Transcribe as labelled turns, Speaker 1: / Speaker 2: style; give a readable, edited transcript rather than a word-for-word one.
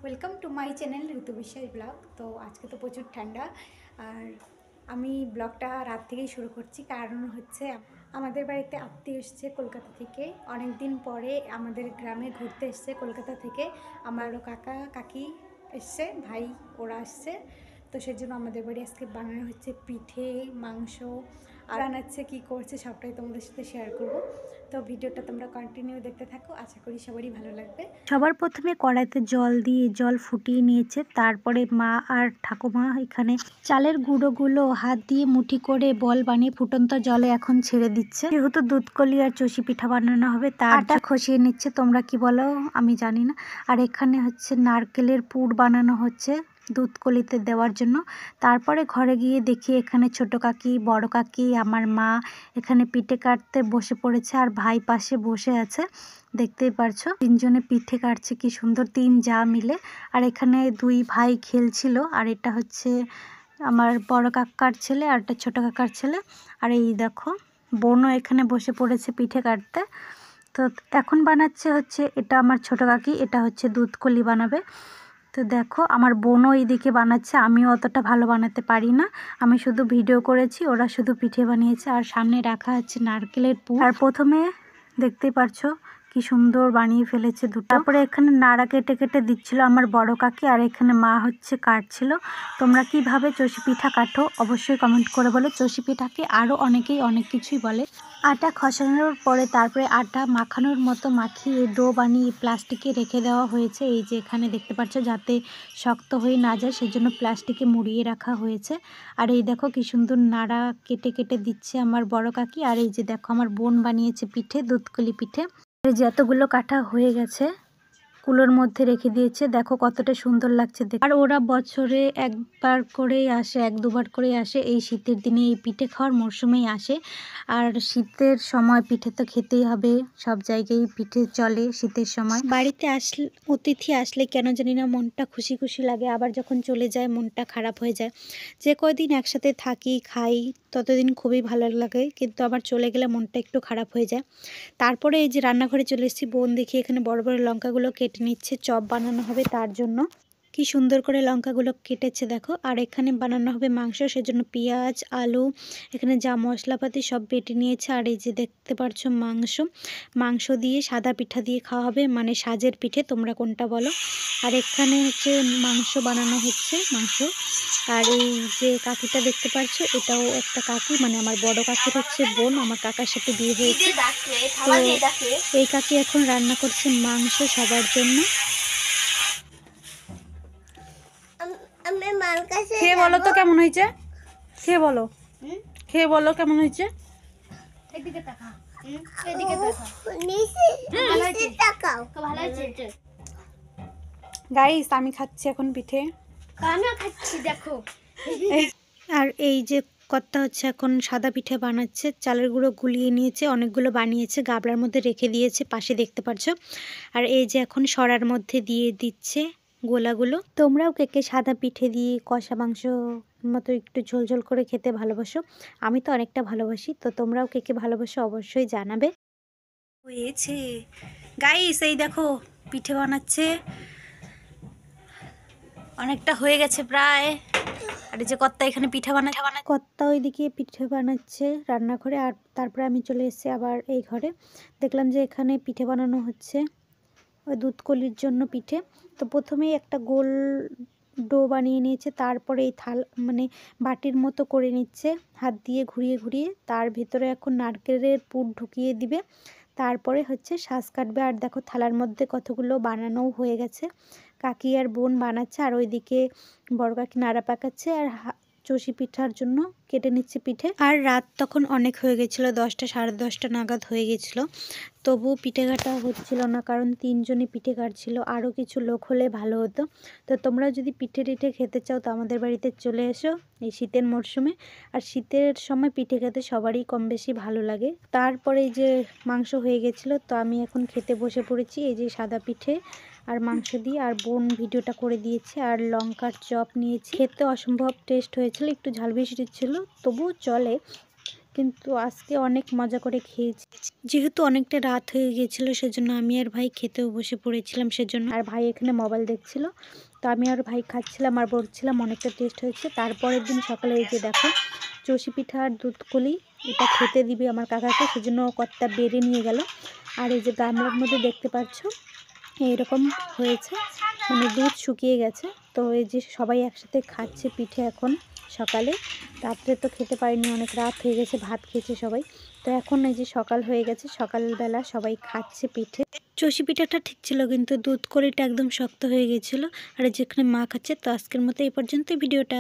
Speaker 1: Welcome to my channel ঋতু বিশ্বাস blog. তো আজকে তো প্রচুর ঠান্ডা, আর আমি ব্লগটা রাত থেকেই শুরু করছি। কারণ হচ্ছে আমাদের বাড়িতে আত্মীয় এসছে কলকাতা থেকে, অনেক দিন পরে আমাদের গ্রামে ঘুরতে এসছে কলকাতা থেকে। আমারও কাকা কাকি এসছে, ভাই ওরা আসছে। তো সেজন্য আমাদের বাড়ি আজকে বানানো হচ্ছে পিঠে, মাংস, আর বানাচ্ছে কী করছে সবটাই তোমাদের সাথে শেয়ার করব। তো ভিডিওটা তোমরা কন্টিনিউ দেখতে থাকো, আশা করি সবারই ভালো লাগবে।
Speaker 2: সবার প্রথমে কড়াইতে জল দিয়ে জল ফুটিয়ে নিয়েছে, তারপরে মা আর ঠাকুমা এখানে চালের গুঁড়োগুলো হাত দিয়ে মুঠি করে বল বানিয়ে ফুটন্ত জলে এখন ছেড়ে দিচ্ছে। যেহেতু দুধকলি আর চষি পিঠা বানানো হবে তারটা খসিয়ে নিচ্ছে, তোমরা কি বলো আমি জানি না। আর এখানে হচ্ছে নারকেলের পুর বানানো হচ্ছে দুধকলিতে দেওয়ার জন্য। তারপরে ঘরে গিয়ে দেখি এখানে ছোট কাকি, বড় কাকি, আমার মা এখানে পিঠে কাটতে বসে পড়েছে, আর ভাই পাশে বসে আছে। দেখতেই পারছো তিনজনে পিঠে কাটছে কি সুন্দর, তিন যা মিলে। আর এখানে দুই ভাই খেলছিল, আর এটা হচ্ছে আমার বড় কাকার ছেলে আর একটা ছোট কাকার ছেলে। আর এই দেখো বোনও এখানে বসে পড়েছে পিঠে কাটতে। তো এখন বানাচ্ছে হচ্ছে এটা আমার ছোট কাকি, এটা হচ্ছে দুধকলি বানাবে। তো দেখো আমার বোনও এইদিকে বানাচ্ছে, আমিও অতটা ভালো বানাতে পারি না, আমি শুধু ভিডিও করেছি, ওরা শুধু পিঠে বানিয়েছে। আর সামনে রাখা হচ্ছে নারকেলের পুর। আর প্রথমে দেখতেই পারছো কি সুন্দর বানিয়ে ফেলেছে দুটো। তারপরে এখানে নাড়া কেটে কেটে দিচ্ছিল আমার বড় কাকি, আর এখানে মা হচ্ছে কাটছিল। তোমরা কিভাবে চষি পিঠা কাটো অবশ্যই কমেন্ট করে বলো। চষি পিঠাকে আরও অনেকেই অনেক কিছুই বলে। আটা খসানোর পরে তারপরে আটা মাখানোর মতো মাখিয়ে ডো বানিয়ে প্লাস্টিকে রেখে দেওয়া হয়েছে। এই যে এখানে দেখতে পাচ্ছ, যাতে শক্ত হয়ে না যায় সেজন্য প্লাস্টিকে মুড়িয়ে রাখা হয়েছে। আর এই দেখো কি সুন্দর নাড়া কেটে কেটে দিচ্ছে আমার বড় কাকি। আর এই যে দেখো আমার বোন বানিয়েছে পিঠে, দুধকলি পিঠে। এই যে এতগুলো কাটা হয়ে গেছে, কুলোর মধ্যে রেখে দিয়েছে, দেখো কতটা সুন্দর লাগছে দেখতে। আর ওরা বছরে একবার করেই আসে, এক দুবার করেই আসে, এই শীতের দিনে এই পিঠে খাওয়ার মরশুমেই আসে। আর শীতের সময় পিঠে তো খেতেই হবে, সব জায়গায় পিঠে চলে শীতের সময়। বাড়িতে আসলে অতিথি আসলে কেন জানি না মনটা খুশি খুশি লাগে, আবার যখন চলে যায় মনটা খারাপ হয়ে যায়। যে কয়দিন একসাথে থাকি খাই ততদিন খুবই ভালো লাগে, কিন্তু আবার চলে গেলে মনটা একটু খারাপ হয়ে যায়। তারপরে এই যে রান্নাঘরে চলে এসেছি, বোন দেখি এখানে বড় বড় লঙ্কাগুলো কেটে নিচ্ছে, চপ বানানো হবে তার জন্য। কি সুন্দর করে লঙ্কাগুলো কেটেছে দেখো। আর এখানে বানানো হবে মাংস, সেজন্য পেঁয়াজ, আলু, এখানে যা মশলাপাতি সব বেটে নিয়েছে। আর এই যে দেখতে পাচ্ছ মাংস দিয়ে সাদা পিঠা দিয়ে খাওয়া হবে, মানে সাজের পিঠে, তোমরা কোনটা বলো। আর এখানে হচ্ছে মাংস বানানো হচ্ছে, মাংস। আর এই যে কাকিটা দেখতে পাচ্ছ, এটাও একটা কাকি, মানে আমার বড় কাকির হচ্ছে বোন, আমার কাকার সাথে বিয়ে হয়েছে। তো এই কাকি এখন রান্না করছে মাংস সবার জন্য।
Speaker 1: খেয়ে বলো তো কেমন হয়েছে, খেয়ে বলো, খেয়ে বলো কেমন হয়েছে। এদিকে তাকা, এদিকে তাকা, ভালো হয়েছে। গাইস আমি খাচ্ছি এখন পিঠে, আমিও খাচ্ছি দেখো।
Speaker 2: আর এই যে কর্তা হচ্ছে এখন সাদা পিঠে বানাচ্ছে, চালের গুঁড়ো গুলিয়ে নিয়েছে, অনেকগুলো বানিয়েছে, গাবলার মধ্যে রেখে দিয়েছে পাশে দেখতে পাচ্ছ। আর এই যে এখন সরার মধ্যে দিয়ে দিচ্ছে গোলাগুলো। তোমরাও কে কে সাদা পিঠে দিয়ে কষা মাংস মতো একটু ঝোলঝোল করে খেতে ভালোবাসো? আমি তো অনেকটা ভালোবাসি, তো তোমরাও কে কে ভালোবাসো অবশ্যই জানাবে। হয়েছে গাইস, এই দেখো পিঠে বানাচ্ছে, অনেকটা হয়ে গেছে প্রায়। আর এই যে কর্তা এখানে পিঠা বানাচ্ছে, কর্তা ওইদিকে পিঠে বানাচ্ছে রান্নাঘরে। আর তারপরে আমি চলে এসেছি আবার এই ঘরে, দেখলাম যে এখানে পিঠে বানানো হচ্ছে ওই দুধকলির জন্য পিঠে। তো প্রথমেই একটা গোল ডো বানিয়ে নিয়েছে, তারপরে এই মানে বাটির মতো করে নিচ্ছে হাত দিয়ে ঘুরিয়ে ঘুরিয়ে, তার ভিতরে এখন নারকেলের পুর ঢুকিয়ে দিবে, তারপরে হচ্ছে শ্বাস কাটবে। আর দেখো থালার মধ্যে কতগুলো বানানোও হয়ে গেছে, কাকি আর বোন বানাচ্ছে, আর ওইদিকে বড় কাকি নাড়া পাকাচ্ছে, আর চষি পিঠার জন্য কেটে নিচ্ছে পিঠে। আর রাত তখন অনেক হয়ে গেছিলো, 10টা সাড়ে 10টা নাগাদ হয়ে গেছিলো, তবু পিঠে কাটা হচ্ছিল না, কারণ তিনজনই পিঠে কাটছিল, আরও কিছু লোক হলে ভালো হতো। তো তোমরা যদি পিঠে টিঠে খেতে চাও তো আমাদের বাড়িতে চলে এসো এই শীতের মরশুমে। আর শীতের সময় পিঠে খেতে সবারই কম বেশি ভালো লাগে। তারপরে এই যে মাংস হয়ে গেছিলো, তো আমি এখন খেতে বসে পড়েছি এই যে সাদা পিঠে আর মাংস দিয়ে। আর বোন ভিডিওটা করে দিয়েছে, আর লঙ্কার চপ নিয়েছি, খেতে অসম্ভব টেস্ট হয়েছিল, একটু ঝাল বেশি ছিল তবুও চলে। কিন্তু আজকে অনেক মজা করে খেয়েছি। যেহেতু অনেকটা রাত হয়ে গিয়েছিল সেজন্য আমি আর ভাই খেতেও বসে পড়েছিলাম সেজন্য। আর ভাই এখানে মোবাইল দেখছিল, তো আমি আর ভাই খাচ্ছিলাম আর বলছিলাম অনেকটা টেস্ট হয়েছে। তারপরের দিন সকালে এই যে দেখো চষি পিঠা আর দুধকলি এটা খেতে দিবে আমার কাকাকে, সেজন্য কর্তা বেড়ে নিয়ে গেল। আর এই যে গামলার মধ্যে দেখতে পাচ্ছ এইরকম হয়েছে, মানে দুধ শুকিয়ে গেছে। তো এই যে সবাই একসাথে খাচ্ছে পিঠে এখন সকালে। রাত্রে তো খেতে পারিনি, অনেক রাত হয়ে গেছে, ভাত খেয়েছে সবাই। তো এখন এই যে সকাল হয়ে গেছে, সকালবেলা সবাই খাচ্ছে পিঠে। চষি পিঠাটা ঠিক ছিল কিন্তু দুধ কলিটা একদম শক্ত হয়ে গেছিলো। আর যেখানে মা খাচ্ছে। তো আজকের মতো এই পর্যন্ত ভিডিওটা।